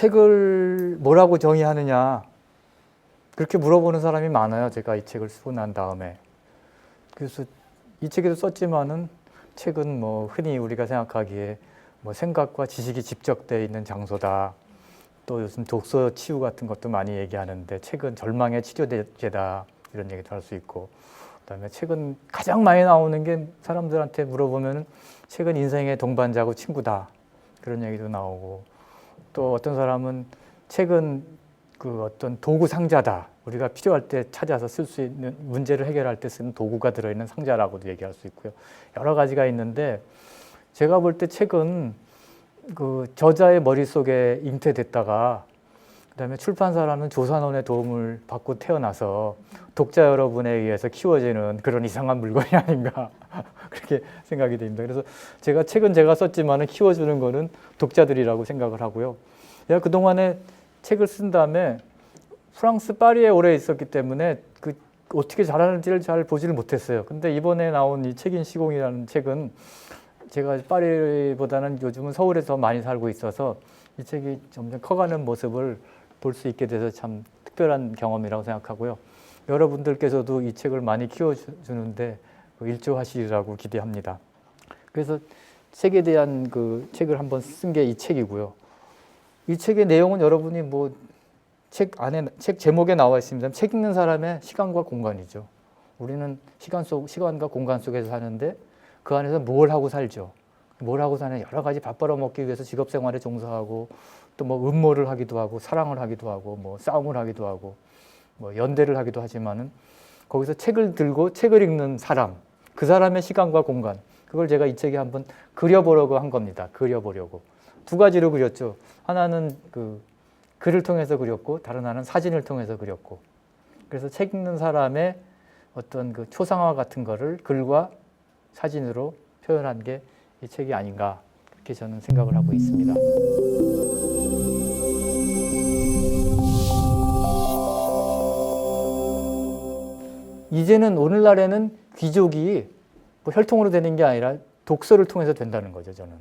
책을 뭐라고 정의하느냐 그렇게 물어보는 사람이 많아요. 제가 이 책을 쓰고 난 다음에. 그래서 이 책에도 썼지만은 책은 뭐 흔히 우리가 생각하기에 뭐 생각과 지식이 집적되어 있는 장소다. 또 요즘 독서 치유 같은 것도 많이 얘기하는데 책은 절망의 치료제다 이런 얘기도 할 수 있고, 그다음에 책은 가장 많이 나오는 게 사람들한테 물어보면 책은 인생의 동반자고 친구다 그런 얘기도 나오고, 또 어떤 사람은 책은 그 어떤 도구 상자다, 우리가 필요할 때 찾아서 쓸 수 있는, 문제를 해결할 때 쓰는 도구가 들어있는 상자라고도 얘기할 수 있고요. 여러 가지가 있는데 제가 볼 때 책은 그 저자의 머릿속에 잉태됐다가 그다음에 출판사라는 조산원의 도움을 받고 태어나서 독자 여러분에 의해서 키워지는 그런 이상한 물건이 아닌가 그렇게 생각이 됩니다. 그래서 제가 책은 제가 썼지만 키워주는 거는 독자들이라고 생각을 하고요. 제가 그동안에 책을 쓴 다음에 프랑스 파리에 오래 있었기 때문에 그 어떻게 잘하는지를 잘 보지를 못했어요. 근데 이번에 나온 이 책인 시공이라는 책은 제가 파리보다는 요즘은 서울에 더 많이 살고 있어서 이 책이 점점 커가는 모습을 볼 수 있게 돼서 참 특별한 경험이라고 생각하고요. 여러분들께서도 이 책을 많이 키워주는데 일조하시리라고 기대합니다. 그래서 책에 대한 그 책을 한번 쓴 게 이 책이고요. 이 책의 내용은 여러분이 뭐 책 안에, 책 제목에 나와 있습니다. 책 읽는 사람의 시간과 공간이죠. 우리는 시간과 공간 속에서 사는데 그 안에서 뭘 하고 살죠. 뭘 하고 사는 여러 가지 밥 벌어먹기 위해서 직업생활에 종사하고 또 뭐 음모를 하기도 하고 사랑을 하기도 하고 뭐 싸움을 하기도 하고 뭐 연대를 하기도 하지만은 거기서 책을 들고 책을 읽는 사람, 그 사람의 시간과 공간, 그걸 제가 이 책에 한번 그려보려고 한 겁니다. 그려보려고. 두 가지로 그렸죠. 하나는 그 글을 통해서 그렸고 다른 하나는 사진을 통해서 그렸고. 그래서 책 읽는 사람의 어떤 그 초상화 같은 거를 글과 사진으로 표현한 게 이 책이 아닌가 그렇게 저는 생각을 하고 있습니다. 이제는 오늘날에는 귀족이 뭐 혈통으로 되는 게 아니라 독서를 통해서 된다는 거죠. 저는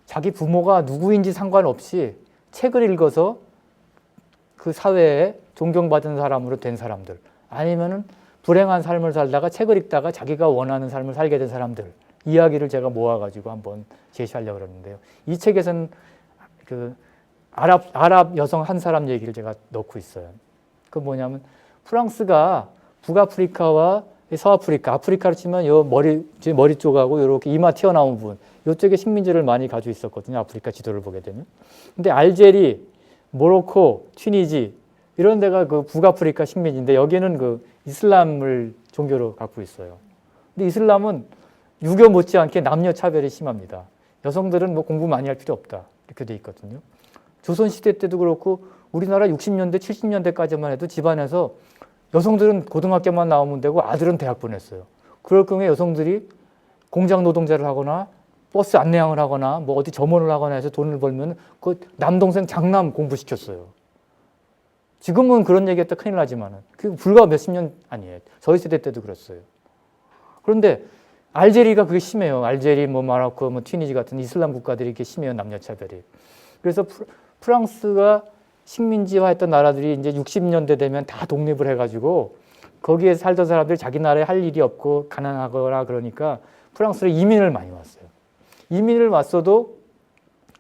자기 부모가 누구인지 상관없이 책을 읽어서 그 사회에 존경받은 사람으로 된 사람들, 아니면은 불행한 삶을 살다가 책을 읽다가 자기가 원하는 삶을 살게 된 사람들 이야기를 제가 모아가지고 한번 제시하려고 그러는데요. 이 책에서는 그 아랍 여성 한 사람 얘기를 제가 넣고 있어요. 그 뭐냐면 프랑스가 북아프리카와 서아프리카, 아프리카로 치면 요 머리 쪽하고 이렇게 이마 튀어나온 부분, 이쪽에 식민지를 많이 가지고 있었거든요. 아프리카 지도를 보게 되면. 근데 알제리, 모로코, 튀니지 이런 데가 그 북아프리카 식민지인데 여기는 그 이슬람을 종교로 갖고 있어요. 근데 이슬람은 유교 못지않게 남녀 차별이 심합니다. 여성들은 뭐 공부 많이 할 필요 없다 이렇게 돼 있거든요. 조선시대 때도 그렇고 우리나라 60년대, 70년대까지만 해도 집안에서 여성들은 고등학교만 나오면 되고 아들은 대학 보냈어요. 그럴 경우에 여성들이 공장 노동자를 하거나 버스 안내양을 하거나 뭐 어디 점원을 하거나 해서 돈을 벌면 그 남동생 장남 공부시켰어요. 지금은 그런 얘기했다 큰일 나지만은 그 불과 몇십 년 아니에요. 저희 세대 때도 그랬어요. 그런데 알제리가 그게 심해요. 알제리, 뭐 마로코, 뭐 튀니지 같은 이슬람 국가들이 이렇게 심해요. 남녀 차별이. 그래서 프랑스가 식민지화했던 나라들이 이제 60년대 되면 다 독립을 해가지고 거기에 살던 사람들이 자기 나라에 할 일이 없고 가난하거나 그러니까 프랑스로 이민을 많이 왔어요. 이민을 왔어도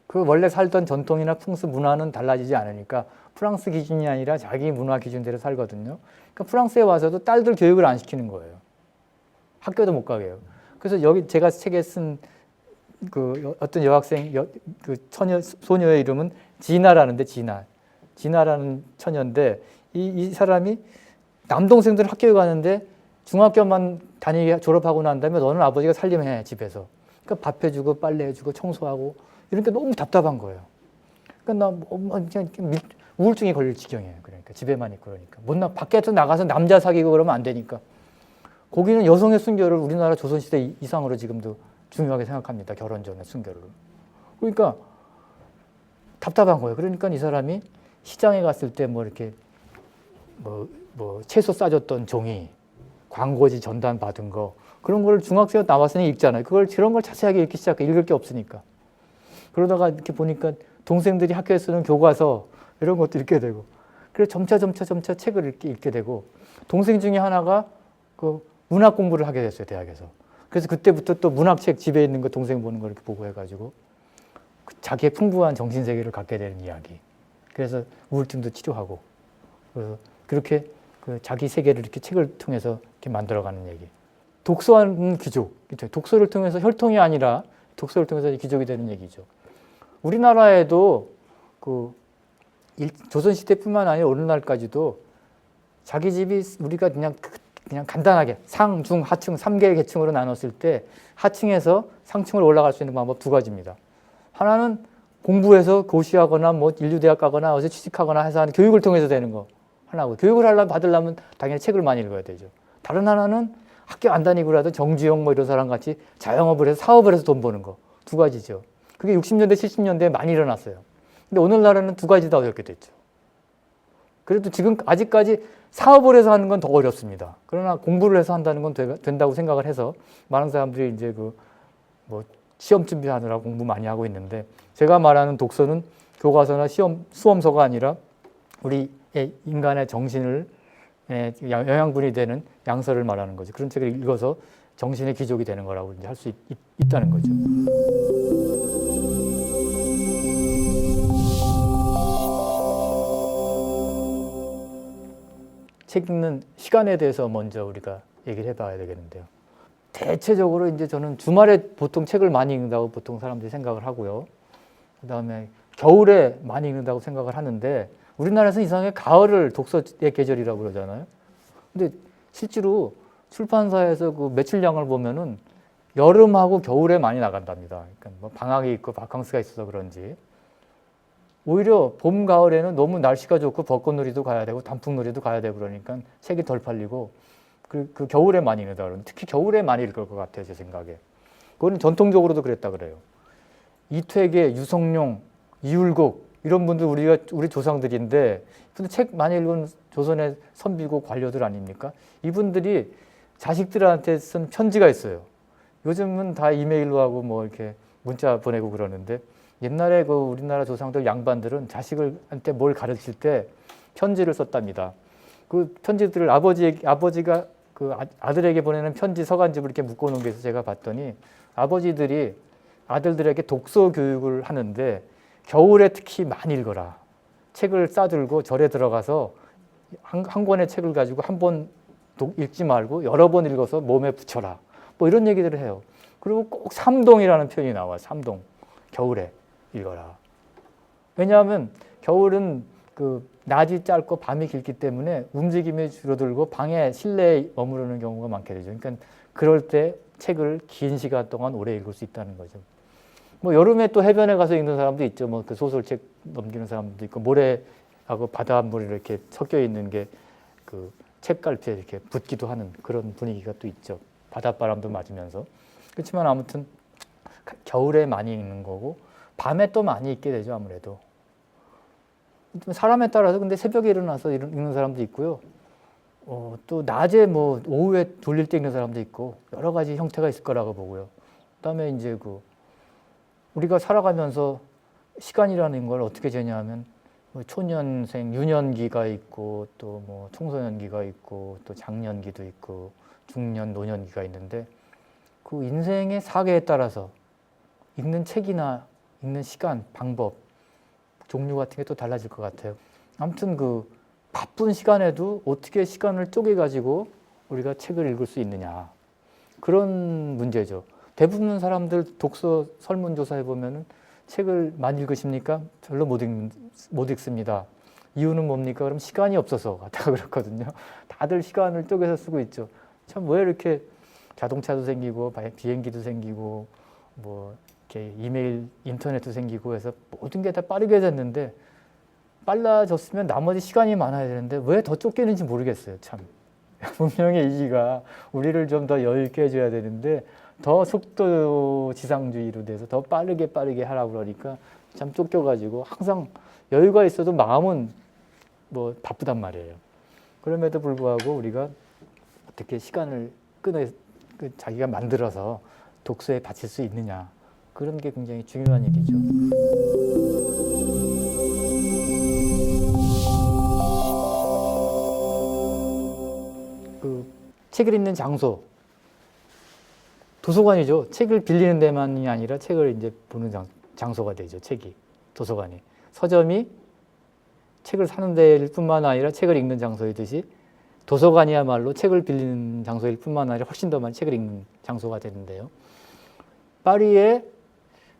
그 원래 살던 전통이나 풍습 문화는 달라지지 않으니까 프랑스 기준이 아니라 자기 문화 기준대로 살거든요. 그러니까 프랑스에 와서도 딸들 교육을 안 시키는 거예요. 학교도 못 가게 해요. 그래서 여기 제가 책에 쓴 그 어떤 여학생, 그 소녀의 이름은 지나라는데 지나라는 처녀인데 이 사람이 남동생들 학교에 가는데 중학교만 다니게 졸업하고 난 다음에 너는 아버지가 살림해 집에서. 그러니까 밥 해주고 빨래 해주고 청소하고 이런 게 너무 답답한 거예요. 그러니까 나 그냥 우울증이 걸릴 지경이에요. 그러니까 집에만 있고 그러니까 못 밖에서 나가서 남자 사귀고 그러면 안 되니까. 거기는 여성의 순결을 우리나라 조선시대 이상으로 지금도 중요하게 생각합니다. 결혼 전에 순결을. 그러니까 답답한 거예요. 그러니까 이 사람이 시장에 갔을 때 뭐 이렇게 뭐 채소 싸줬던 종이, 광고지 전단 받은 거 그런 걸 중학생 나왔으니 읽잖아요. 그런 걸 자세하게 읽기 시작해. 읽을 게 없으니까. 그러다가 이렇게 보니까 동생들이 학교에 쓰는 교과서 이런 것도 읽게 되고. 그래서 점차 책을 읽게 되고, 동생 중에 하나가 그 문학 공부를 하게 됐어요, 대학에서. 그래서 그때부터 또 문학책 집에 있는 거 동생 보는 거 이렇게 보고 해가지고 자기의 풍부한 정신 세계를 갖게 되는 이야기. 그래서 우울증도 치료하고, 그래서 그렇게 그 자기 세계를 이렇게 책을 통해서 이렇게 만들어가는 얘기. 독서하는 귀족, 독서를 통해서 혈통이 아니라 독서를 통해서 귀족이 되는 얘기죠. 우리나라에도 그 조선시대뿐만 아니라 오늘날까지도 자기 집이 우리가 그냥 간단하게 상, 중, 하층 3개의 계층으로 나눴을 때 하층에서 상층으로 올라갈 수 있는 방법 두 가지입니다. 하나는 공부해서 고시하거나 뭐 인류대학 가거나 어디서 취직하거나 해서 하는 교육을 통해서 되는 거 하나고, 교육을 하려면 받으려면 당연히 책을 많이 읽어야 되죠. 다른 하나는 학교 안 다니고라도 정주영 뭐 이런 사람 같이 자영업을 해서 사업을 해서 돈 버는 거 두 가지죠. 그게 60년대 70년대에 많이 일어났어요. 근데 오늘날에는 두 가지 다 어렵게 됐죠. 그래도 지금 아직까지 사업을 해서 하는 건 더 어렵습니다. 그러나 공부를 해서 한다는 건 된다고 생각을 해서 많은 사람들이 이제 그 뭐 시험 준비하느라 공부 많이 하고 있는데, 제가 말하는 독서는 교과서나 수험서가 아니라 우리 인간의 정신을 영양분이 되는 양서를 말하는 거죠. 그런 책을 읽어서 정신의 귀족이 되는 거라고 이제 할 수 있다는 거죠. 책 읽는 시간에 대해서 먼저 우리가 얘기를 해봐야 되겠는데요. 대체적으로 이제 저는 주말에 보통 책을 많이 읽는다고 보통 사람들이 생각을 하고요. 그 다음에 겨울에 많이 읽는다고 생각을 하는데, 우리나라에서 이상하게 가을을 독서의 계절이라고 그러잖아요. 근데 실제로 출판사에서 그 매출량을 보면은 여름하고 겨울에 많이 나간답니다. 그러니까 뭐 방학이 있고 바캉스가 있어서 그런지. 오히려 봄, 가을에는 너무 날씨가 좋고 벚꽃놀이도 가야 되고 단풍놀이도 가야 되고 그러니까 책이 덜 팔리고, 그 겨울에 많이 읽는다 그러면 특히 겨울에 많이 읽을 것 같아요, 제 생각에. 그건 전통적으로도 그랬다 그래요. 이퇴계, 유성룡, 이율곡 이런 분들 우리 조상들인데, 근데 책 많이 읽은 조선의 선비고 관료들 아닙니까? 이분들이 자식들한테 쓴 편지가 있어요. 요즘은 다 이메일로 하고 뭐 이렇게 문자 보내고 그러는데, 옛날에 그 우리나라 조상들 양반들은 자식한테 뭘 가르칠 때 편지를 썼답니다. 그 편지들을 아버지가 그 아들에게 보내는 편지 서간집을 이렇게 묶어놓은 게 있어서 제가 봤더니, 아버지들이 아들들에게 독서 교육을 하는데 겨울에 특히 많이 읽어라. 책을 싸들고 절에 들어가서 한 권의 책을 가지고 한 번 읽지 말고 여러 번 읽어서 몸에 붙여라. 뭐 이런 얘기들을 해요. 그리고 꼭 삼동이라는 표현이 나와요. 삼동. 겨울에 읽어라. 왜냐하면 겨울은 그 낮이 짧고 밤이 길기 때문에 움직임이 줄어들고 방에 실내에 머무르는 경우가 많게 되죠. 그러니까 그럴 때 책을 긴 시간 동안 오래 읽을 수 있다는 거죠. 뭐 여름에 또 해변에 가서 읽는 사람도 있죠. 뭐 그 소설책 넘기는 사람도 있고, 모래하고 바닷물이 이렇게 섞여 있는 게 그 책갈피에 이렇게 붙기도 하는 그런 분위기가 또 있죠. 바닷바람도 맞으면서. 그렇지만 아무튼 겨울에 많이 읽는 거고, 밤에 또 많이 읽게 되죠, 아무래도. 사람에 따라서 근데 새벽에 일어나서 읽는 사람도 있고요. 또 낮에 뭐 오후에 졸릴 때 읽는 사람도 있고, 여러 가지 형태가 있을 거라고 보고요. 그다음에 이제 그 우리가 살아가면서 시간이라는 걸 어떻게 재냐면, 뭐 초년생, 유년기가 있고, 또 뭐 청소년기가 있고, 또 장년기도 있고, 중년, 노년기가 있는데, 그 인생의 사계에 따라서 읽는 책이나 읽는 시간, 방법, 종류 같은 게 또 달라질 것 같아요. 아무튼 그 바쁜 시간에도 어떻게 시간을 쪼개가지고 우리가 책을 읽을 수 있느냐, 그런 문제죠. 대부분 사람들 독서 설문조사 해보면은 책을 많이 읽으십니까? 별로 못 읽습니다. 이유는 뭡니까? 그럼 시간이 없어서 다 그렇거든요. 다들 시간을 쪼개서 쓰고 있죠. 참 왜 이렇게 자동차도 생기고 비행기도 생기고 뭐 이렇게 이메일, 인터넷도 생기고 해서 모든 게 다 빠르게 됐는데, 빨라졌으면 나머지 시간이 많아야 되는데 왜 더 쫓기는지 모르겠어요, 참. 분명히 이기가 우리를 좀 더 여유 있게 해줘야 되는데 더 속도 지상주의로 돼서 더 빠르게 하라고 그러니까 참 쫓겨가지고 항상 여유가 있어도 마음은 뭐 바쁘단 말이에요. 그럼에도 불구하고 우리가 어떻게 시간을 자기가 만들어서 독서에 바칠 수 있느냐, 그런 게 굉장히 중요한 일이죠. 책을 읽는 장소, 도서관이죠. 책을 빌리는 데만이 아니라 책을 이제 보는 장소가 되죠. 책이, 도서관이. 서점이 책을 사는 데일 뿐만 아니라 책을 읽는 장소이듯이 도서관이야말로 책을 빌리는 장소일 뿐만 아니라 훨씬 더 많이 책을 읽는 장소가 되는데요. 파리에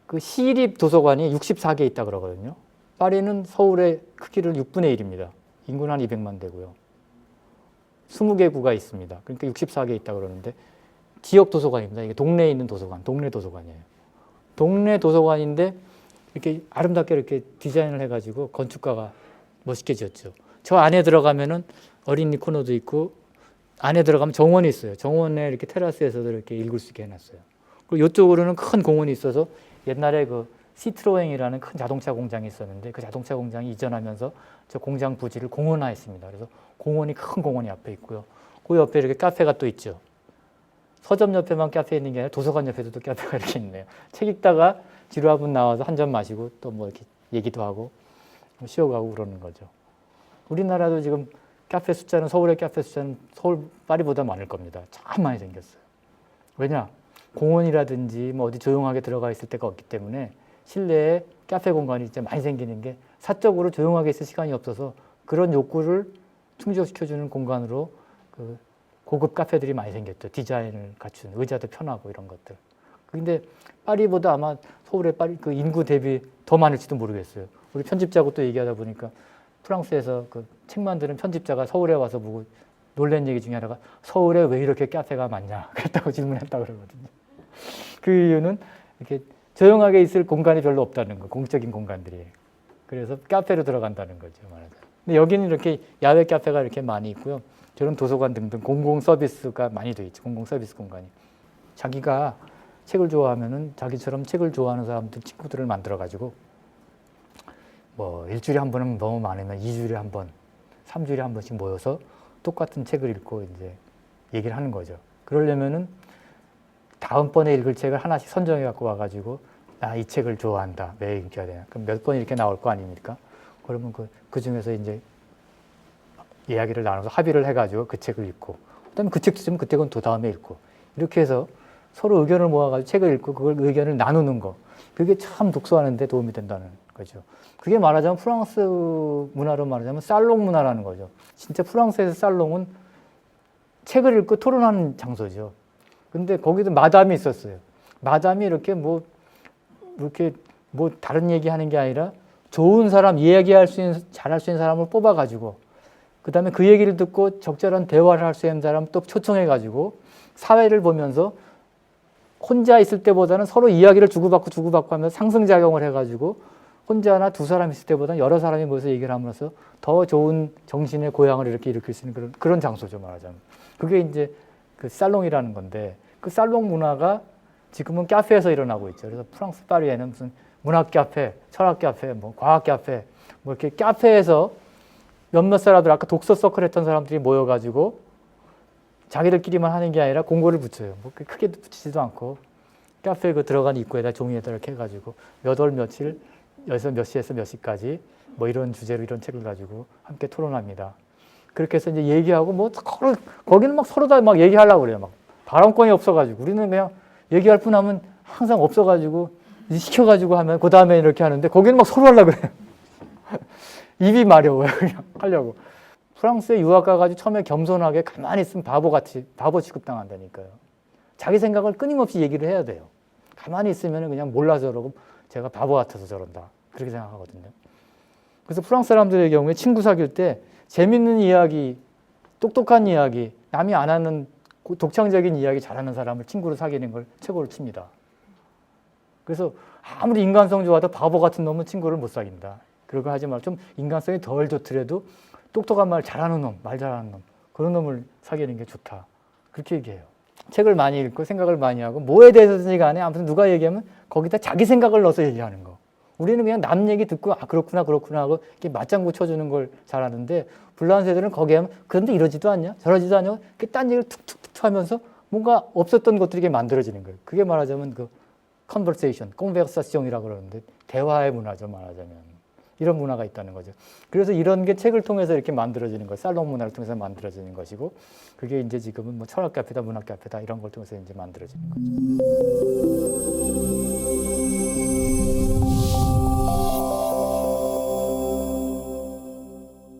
그 시립 도서관이 64개 있다 그러거든요. 파리는 서울의 크기를 6분의 1입니다. 인구는 한 200만 되고요. 20개 구가 있습니다. 그러니까 64개 있다 그러는데 지역 도서관입니다. 이게 동네에 있는 도서관, 동네 도서관이에요. 동네 도서관인데 이렇게 아름답게 이렇게 디자인을 해가지고 건축가가 멋있게 지었죠. 저 안에 들어가면은 어린이 코너도 있고 안에 들어가면 정원이 있어요. 정원에 이렇게 테라스에서도 이렇게 읽을 수 있게 해놨어요. 그리고 이쪽으로는 큰 공원이 있어서 옛날에 그 시트로엥이라는 큰 자동차 공장이 있었는데 그 자동차 공장이 이전하면서 저 공장 부지를 공원화했습니다. 그래서 공원이 큰 공원이 앞에 있고요. 그 옆에 이렇게 카페가 또 있죠. 서점 옆에만 카페 있는 게 아니라 도서관 옆에도 또 카페가 이렇게 있네요. 책 읽다가 지루하면 나와서 한 잔 마시고 또 뭐 이렇게 얘기도 하고 쉬어가고 그러는 거죠. 우리나라도 지금 카페 숫자는 서울의 카페 숫자는 서울 파리보다 많을 겁니다. 참 많이 생겼어요. 왜냐? 공원이라든지 뭐 어디 조용하게 들어가 있을 데가 없기 때문에 실내에 카페 공간이 진짜 많이 생기는 게 사적으로 조용하게 있을 시간이 없어서 그런 욕구를 충족시켜주는 공간으로 그 고급 카페들이 많이 생겼죠. 디자인을 갖춘 의자도 편하고 이런 것들. 근데 파리보다 아마 서울의 파리 그 인구 대비 더 많을지도 모르겠어요. 우리 편집자하고 또 얘기하다 보니까 프랑스에서 그 책 만드는 편집자가 서울에 와서 보고 놀란 얘기 중에 하나가 서울에 왜 이렇게 카페가 많냐 그랬다고 질문했다고 그러거든요. 그 이유는 이렇게 조용하게 있을 공간이 별로 없다는 거, 공적인 공간들이. 그래서 카페로 들어간다는 거죠, 말하자면. 근데 여기는 이렇게 야외 카페가 이렇게 많이 있고요. 저런 도서관 등등 공공 서비스가 많이 돼 있죠. 공공 서비스 공간이. 자기가 책을 좋아하면은 자기처럼 책을 좋아하는 사람들, 친구들을 만들어가지고 뭐 일주일에 한 번은 너무 많으면 2주일에 한 번, 3주일에 한 번씩 모여서 똑같은 책을 읽고 이제 얘기를 하는 거죠. 그러려면은 다음번에 읽을 책을 하나씩 선정해 갖고 와가지고 나 이 책을 좋아한다. 왜 읽어야 되나? 그럼 몇 번 이렇게 나올 거 아닙니까? 그러면 그 중에서 이제 이야기를 나눠서 합의를 해가지고 그 책을 읽고 그다음에 그 책도 좀 그때 건 또 다음에 읽고 이렇게 해서 서로 의견을 모아가지고 책을 읽고 그걸 의견을 나누는 거 그게 참 독서하는 데 도움이 된다는 거죠. 그게 말하자면 프랑스 문화로 말하자면 살롱 문화라는 거죠. 진짜 프랑스에서 살롱은 책을 읽고 토론하는 장소죠. 근데 거기도 마담이 있었어요. 마담이 이렇게 다른 얘기 하는 게 아니라 좋은 사람, 이야기할 수 있는, 잘할 수 있는 사람을 뽑아가지고 그 다음에 그 얘기를 듣고 적절한 대화를 할 수 있는 사람 또 초청해가지고 사회를 보면서 혼자 있을 때보다는 서로 이야기를 주고받고 하면서 상승작용을 해가지고 혼자나 두 사람 있을 때보다는 여러 사람이 모여서 얘기를 함으로써 더 좋은 정신의 고향을 이렇게 일으킬 수 있는 그런 장소죠, 말하자면. 그게 이제 그 살롱이라는 건데 그 살롱 문화가 지금은 카페에서 일어나고 있죠. 그래서 프랑스 파리에는 무슨 문학 카페, 철학 카페, 뭐 과학 카페, 뭐 이렇게 카페에서 몇몇 사람들 아까 독서 서클 했던 사람들이 모여가지고 자기들끼리만 하는 게 아니라 공고를 붙여요. 뭐 크게 붙이지도 않고 카페 그 들어간 입구에다 종이에다 이렇게 해가지고 몇 월 며칠 여기서 몇 시에서 몇 시까지 뭐 이런 주제로 이런 책을 가지고 함께 토론합니다. 그렇게 해서 이제 얘기하고 뭐 거기는 막 서로 다 막 얘기하려고 그래요. 막 발언권이 없어가지고 우리는 그냥 얘기할 뿐 하면 항상 없어가지고 시켜가지고 하면 그 다음에 이렇게 하는데 거기는 막 서로 하려고 그래요. 입이 마려워요. 그냥 하려고. 프랑스에 유학 가가지고 처음에 겸손하게 가만히 있으면 바보 취급당한다니까요. 자기 생각을 끊임없이 얘기를 해야 돼요. 가만히 있으면 그냥 몰라서 그러고 제가 바보 같아서 저런다. 그렇게 생각하거든요. 그래서 프랑스 사람들의 경우에 친구 사귈 때 재밌는 이야기, 똑똑한 이야기, 남이 안 하는 독창적인 이야기 잘하는 사람을 친구로 사귀는 걸 최고로 칩니다. 그래서 아무리 인간성 좋아도 바보 같은 놈은 친구를 못 사귄다. 그러고 하지 말고 좀 인간성이 덜 좋더라도 똑똑한 말 잘하는 놈, 말 잘하는 놈, 그런 놈을 사귀는 게 좋다. 그렇게 얘기해요. 책을 많이 읽고 생각을 많이 하고 뭐에 대해서든지 간에 아무튼 누가 얘기하면 거기다 자기 생각을 넣어서 얘기하는 거. 우리는 그냥 남 얘기 듣고 아 그렇구나 하고 이렇게 맞장구 쳐주는 걸 잘하는데 불란스 애들은 거기에 하면 그런데 이러지도 않냐 저러지도 않냐 이렇게 딴 얘기를 툭툭툭 하면서 뭔가 없었던 것들이 이렇게 만들어지는 거예요. 그게 말하자면 그 컨버세이션, 콩베르사숑이라고 그러는데 대화의 문화죠, 말하자면. 이런 문화가 있다는 거죠. 그래서 이런 게 책을 통해서 이렇게 만들어지는 거예요. 살롱 문화를 통해서 만들어지는 것이고, 그게 이제 지금은 뭐 철학 카페다, 문학 카페다 이런 걸 통해서 이제 만들어지는 거죠.